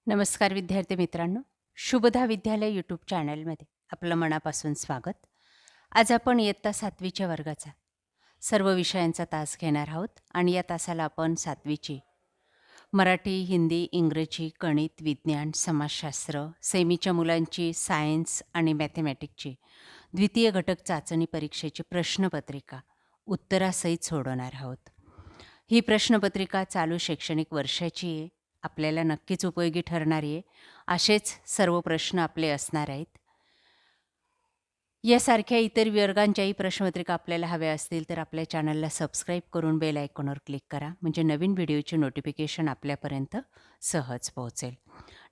नमस्कार विद्यार्थी मित्रांनो. शुभदा विद्यालय यूट्यूब चॅनलमध्ये आपलं मनापासून स्वागत. आज आपण इयत्ता 7वीच्या वर्गाचा सर्व विषयांचा तास घेणार आहोत आणि या तासाला आपण 7वीची मराठी, हिंदी, इंग्रजी, गणित, विज्ञान, समाजशास्त्र, सेमीच्या मुलांची सायन्स आणि मॅथमॅटिकची द्वितीय घटक चाचणी परीक्षेची प्रश्नपत्रिका उत्तरासहित सोडवणार आहोत. ही प्रश्नपत्रिका चालू शैक्षणिक वर्षाची आहे. आपल्याला नक्कीच उपयोगी ठरणारी आहे. असेच सर्व प्रश्न आपले असणार आहेत. यासारख्या इतर वर्गांच्याही प्रश्नपत्रिका आपल्याला हव्या असतील तर आपल्या चॅनलला सबस्क्राईब करून बेल आयकॉनवर क्लिक करा, म्हणजे नवीन व्हिडिओचे नोटिफिकेशन आपल्यापर्यंत सहज पोहोचेल.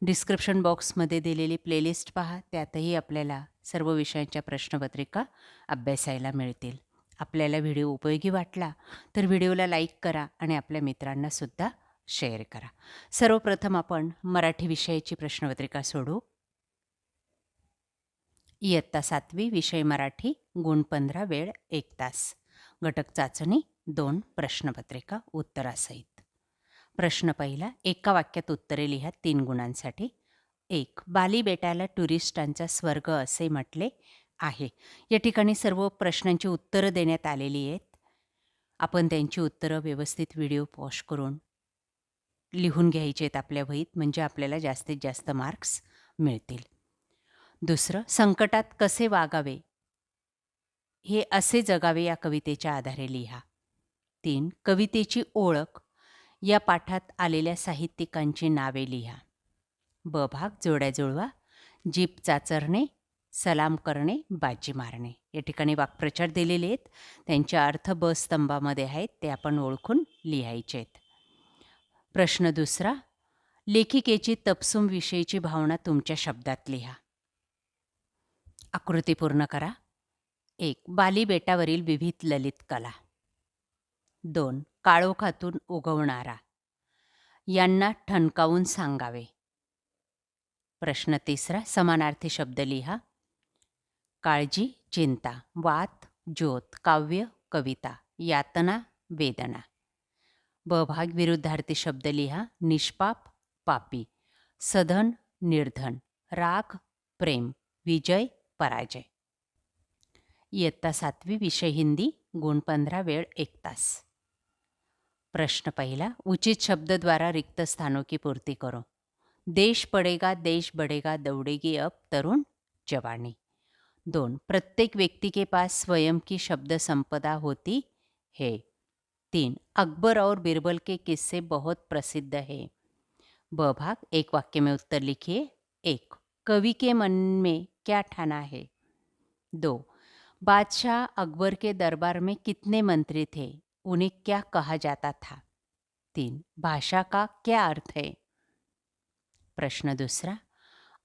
डिस्क्रिप्शन बॉक्समध्ये दिलेली प्लेलिस्ट पहा, त्यातही आपल्याला सर्व विषयांच्या प्रश्नपत्रिका अभ्यासायला मिळतील. आपल्याला व्हिडिओ उपयोगी वाटला तर व्हिडिओला लाईक करा आणि आपल्या मित्रांनासुद्धा शेअर करा. सर्वप्रथम आपण मराठी विषयाची प्रश्नपत्रिका सोडवू. इयत्ता 7वी विषय मराठी, गुण 15, वेळ 1 तास. घटक चाचणी 2, प्रश्नपत्रिका उत्तरासहित. प्रश्न पहिला, एका वाक्यात उत्तरे लिहा 3 गुणांसाठी. 1. बाली बेटाला टुरिस्टांचा स्वर्ग असे म्हटले आहे. या ठिकाणी सर्व प्रश्नांची उत्तरं देण्यात आलेली आहेत. आपण त्यांची उत्तरं व्यवस्थित व्हिडिओ पॉज करून लिहून घ्यायची आहेत आपल्या वहीत, म्हणजे आपल्याला जास्तीत जास्त मार्क्स मिळतील. दुसरं, संकटात कसे वागावे हे असे जगावे या कवितेच्या आधारे लिहा. 3. कवितेची ओळख, या पाठात आलेल्या साहित्यिकांची नावे लिहा. ब भाग, जोड्या जुळवा. जीप चाचरणे, सलाम करणे, बाजी मारणे. या ठिकाणी वाक्प्रचार दिलेले आहेत, त्यांचे अर्थ ब स्तंभामध्ये आहेत, ते आपण ओळखून लिहायचे आहेत. प्रश्न दुसरा, लेखिकेची तपसूम विषयीची भावना तुमच्या शब्दात लिहा. आकृती पूर्ण करा. 1. बाली बेटावरील विविध ललित कला. 2. काळोखातून उगवणारा, यांना ठणकावून सांगावे. प्रश्न तिसरा, समानार्थी शब्द लिहा. काळजी, चिंता. वात, ज्योत. काव्य, कविता. यातना, वेदना. ब भाग, विरुद्धार्थी शब्द लिहा. निष्पाप, पापी. सधन, निर्धन. राग, प्रेम. विजय, पराजय. इयत्ता 7वी विषय हिंदी, गुण 15, वेळ 1 तास. प्रश्न पहिला, उचित शब्द द्वारा रिक्त स्थानों की पूर्ति करो. देश पडेगा, देश बढ़ेगा, दौड़ेगी अब तरुण जवानी. 2. प्रत्येक व्यक्ति के पास स्वयं की शब्द संपदा होती है. 3. अकबर और बीरबल के किस्से बहुत प्रसिद्ध है. ब भाग, एक वाक्य में उत्तर लिखिए. 1. कवि के मन में क्या ठाना है. 2. बादशाह अकबर के दरबार में कितने मंत्री थे, उन्हें क्या कहा जाता था. 3. भाषा का क्या अर्थ है. प्रश्न दूसरा,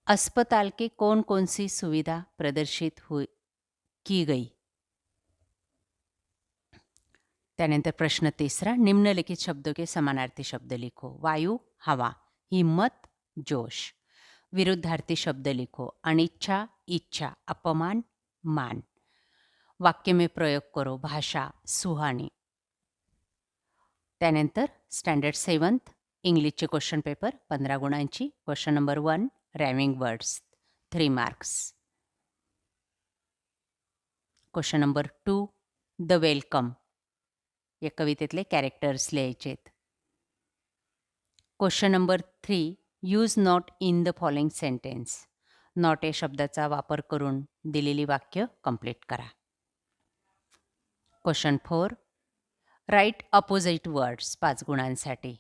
अस्पताल के कौन कौन सी सुविधा प्रदर्शित की गई. त्यानंतर प्रश्न तीसरा, निम्नलिखित शब्दों के समानार्थी शब्द लिखो. वायु, हवा. हिम्मत, जोश. विरुद्धार्थी शब्द लिखो. अनिच्छा, इच्छा. अपमान, मान. वाक्य में प्रयोग करो. भाषा, सुहानी. त्यानंतर स्टँडर्ड 7th इंग्लिशचे क्वेश्चन पेपर 15 गुणांची. Question number 1, rhyming words 3 marks. Question number 2, the welcome, या कवितेतले कॅरेक्टर्स लिहायचे आहेत. Question number 3, use not in the following sentence. Not या शब्दाचा वापर करून दिलेली वाक्य कंप्लीट करा. क्वेश्चन 4, राईट अपोजिट वर्ड्स 5 गुणांसाठी.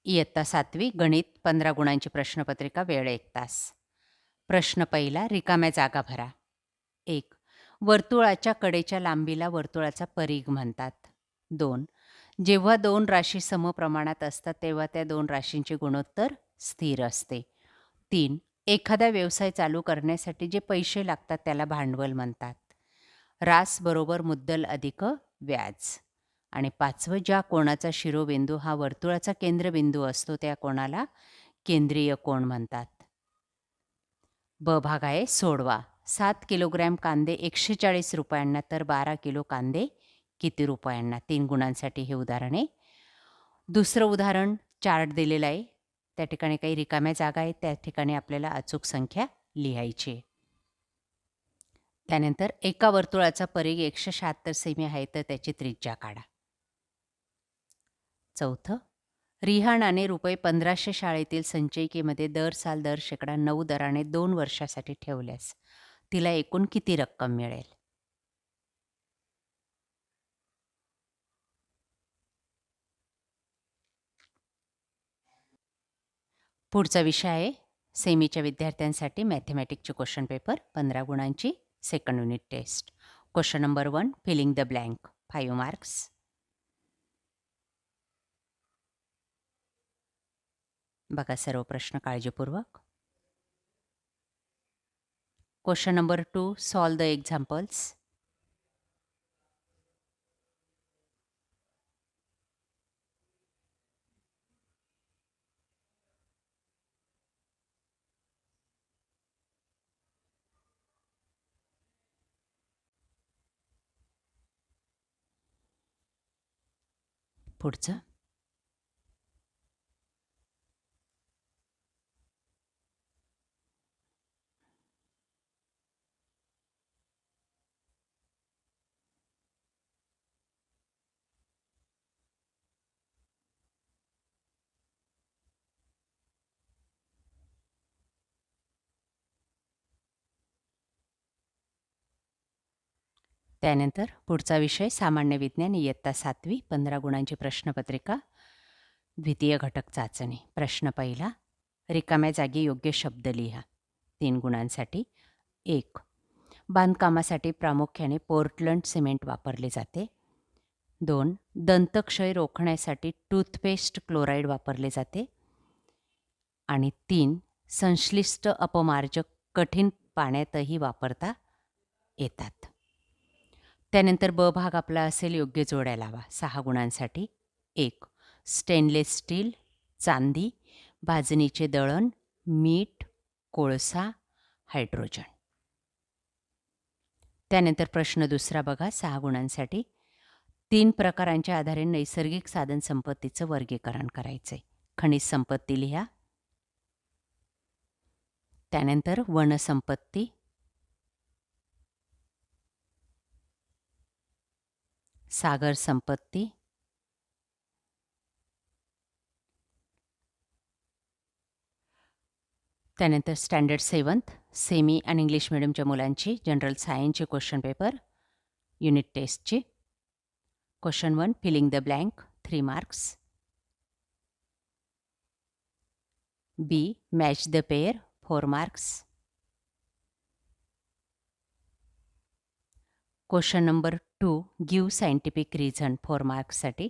इयत्ता 7वी गणित 15 गुणांची प्रश्नपत्रिका, वेळ 1 तास. प्रश्न पहिला, रिकाम्या जागा भरा. 1. वर्तुळाच्या कडेच्या लांबीला वर्तुळाचा परिघ म्हणतात. 2. जेव्हा 2 राशी समप्रमाणात असतात तेव्हा त्या 2 राशींचे गुणोत्तर स्थिर असते. 3. एखादा व्यवसाय चालू करण्यासाठी जे पैसे लागतात त्याला भांडवल म्हणतात. रास बरोबर मुद्दल अधिक व्याज. आणि 5वं, ज्या कोणाचा शिरोबिंदू हा वर्तुळाचा केंद्रबिंदू असतो त्या कोणाला केंद्रीय कोन म्हणतात. ब भाग आहे, सोडवा. 7 किलोग्रॅम कांदे 140 रुपयांना तर 12 किलो कांदे किती रुपयांना? 3 गुणांसाठी हे उदाहरण आहे. दुसरं उदाहरण चार्ट दिलेला आहे. त्या ठिकाणी काही रिकाम्या जागा आहेत. त्या ठिकाणी आपल्याला अचूक संख्या लिहायची आहे. त्यानंतर एका वर्तुळाचा परिघ 176 सेमी आहे, तर त्याची त्रिज्या काढा. चौथं, रिहानाने रुपये 1500 शाळेतील संचयिकेमध्ये दर साल दर शेकडा 9 दराने 2 वर्षासाठी ठेवल्यास तिला एकूण किती रक्कम मिळेल? पुढचा विषय आहे सेमीच्या विद्यार्थ्यांसाठी मॅथमॅटिकचे क्वेश्चन पेपर 15 गुणांची second unit test. Question number 1, filling the blank, 5 marks. बघा सर्व प्रश्न काळजीपूर्वक. Question number 2, solve the examples. पुढचं, त्यानंतर पुढचा विषय सामान्य विज्ञान इयत्ता 7वी 15 गुणांची प्रश्नपत्रिका, द्वितीय घटक चाचणी. प्रश्न पहिला, रिकाम्या जागी योग्य शब्द लिहा. 3 गुणांसाठी. 1, बांधकामासाठी प्रामुख्याने पोर्टलँड सिमेंट वापरले जाते. 2, दंतक्षय रोखण्यासाठी टूथपेस्ट क्लोराईड वापरले जाते. आणि 3, संश्लिष्ट अपमार्जक कठीण पाण्यातही वापरता येतात. त्यानंतर ब भाग आपला असेल योग्य जोड्या लावा. 6 गुणांसाठी. 1, स्टेनलेस स्टील, चांदी, भाजणीचे दळण, मीठ, कोळसा, हायड्रोजन. त्यानंतर प्रश्न दुसरा बघा 6 गुणांसाठी. 3 प्रकारांच्या आधारे नैसर्गिक साधन संपत्तीचं वर्गीकरण करायचं आहे. खनिज संपत्ती लिहा. त्यानंतर वनसंपत्ती, सागर संपत्ती, त्यानंतर स्टँडर्ड 7th सेमी आणि इंग्लिश मिडियमच्या मुलांची जनरल सायन्सचे क्वेश्चन पेपर युनिट टेस्टची. Question 1, filling the blank, 3 marks. B, match the pair, 4 marks. Question number 2, give scientific reason, 4 मार्क्ससाठी.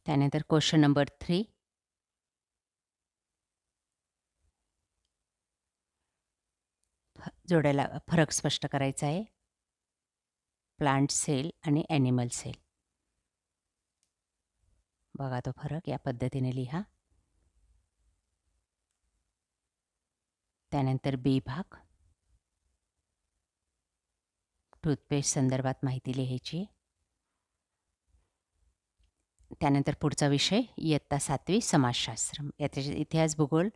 त्यानंतर क्वेश्चन नंबर 3, जोड्याला फरक स्पष्ट करायचा आहे. प्लांट सेल आणि ॲनिमल सेल. बघा तो फरक या पद्धतीने लिहा. त्यानंतर बी भाग, टूथपेस्ट संदर्भात माहिती लिहायची. त्यानंतर पुढचा विषय इयत्ता 7वी समाजशास्त्र, यात इतिहास, भूगोल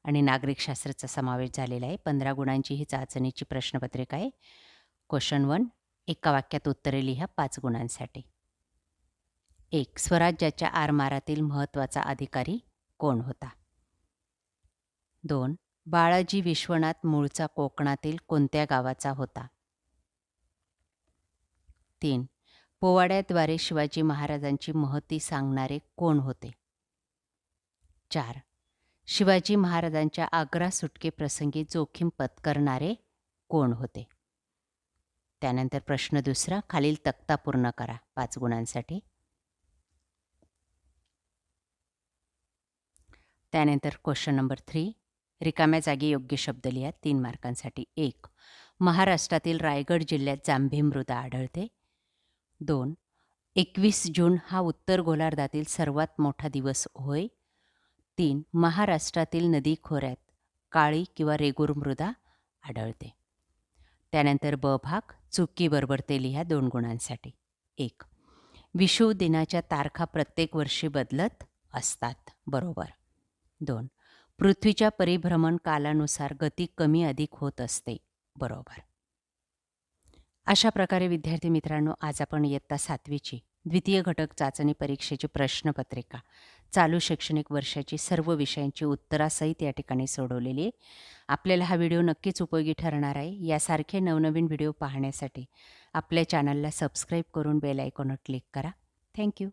आणि नागरिकशास्त्राचा समावेश झालेला आहे. 15 गुणांची ही चाचणीची प्रश्नपत्रिका आहे. क्वेश्चन 1, एका वाक्यात उत्तरे लिहा 5 गुणांसाठी. 1, स्वराज्याच्या आरमारातील महत्त्वाचा अधिकारी कोण होता? 2, बाळाजी विश्वनाथ मूळचा कोकणातील कोणत्या गावाचा होता? 3, पोवाड्याद्वारे शिवाजी महाराजांची महती सांगणारे कोण होते? 4, शिवाजी महाराजांच्या आग्रा सुटकेप्रसंगी जोखीम पत्करणारे कोण होते? त्यानंतर प्रश्न दुसरा, खालील तक्ता पूर्ण करा 5 गुणांसाठी. त्यानंतर क्वेश्चन नंबर 3, रिकाम्या जागी योग्य शब्द लिहा 3 मार्कांसाठी. 1, महाराष्ट्रातील रायगड जिल्ह्यात जांभी मृदा आढळते. 2, 21 जून हा उत्तर गोलार्धातील सर्वात मोठा दिवस होय. 3. महाराष्ट्रातील नदी खोऱ्यात काळी किंवा रेगूर मृदा आढळते. त्यानंतर ब भाग चुकीबरोबर ते लिहा 2 गुणांसाठी. 1. विषुव दिनाच्या तारखा प्रत्येक वर्षी बदलत असतात. बरोबर. 2. पृथ्वीच्या परिभ्रमण कालानुसार गती कमी अधिक होत असते. बरोबर. अशा प्रकारे विद्यार्थी मित्रांनो, आज आपण इयत्ता 7वीची द्वितीय घटक चाचणी परीक्षेची प्रश्नपत्रिका चालू शैक्षणिक वर्षाची सर्व विषयांची उत्तरासहित या ठिकाणी सोडवलेली आहे. आपल्याला हा व्हिडिओ नक्कीच उपयोगी ठरणार आहे. यासारखे नवनवीन व्हिडिओ पाहण्यासाठी आपल्या चॅनलला सबस्क्राईब करून बेल आयकॉनवर क्लिक करा. थँक्यू.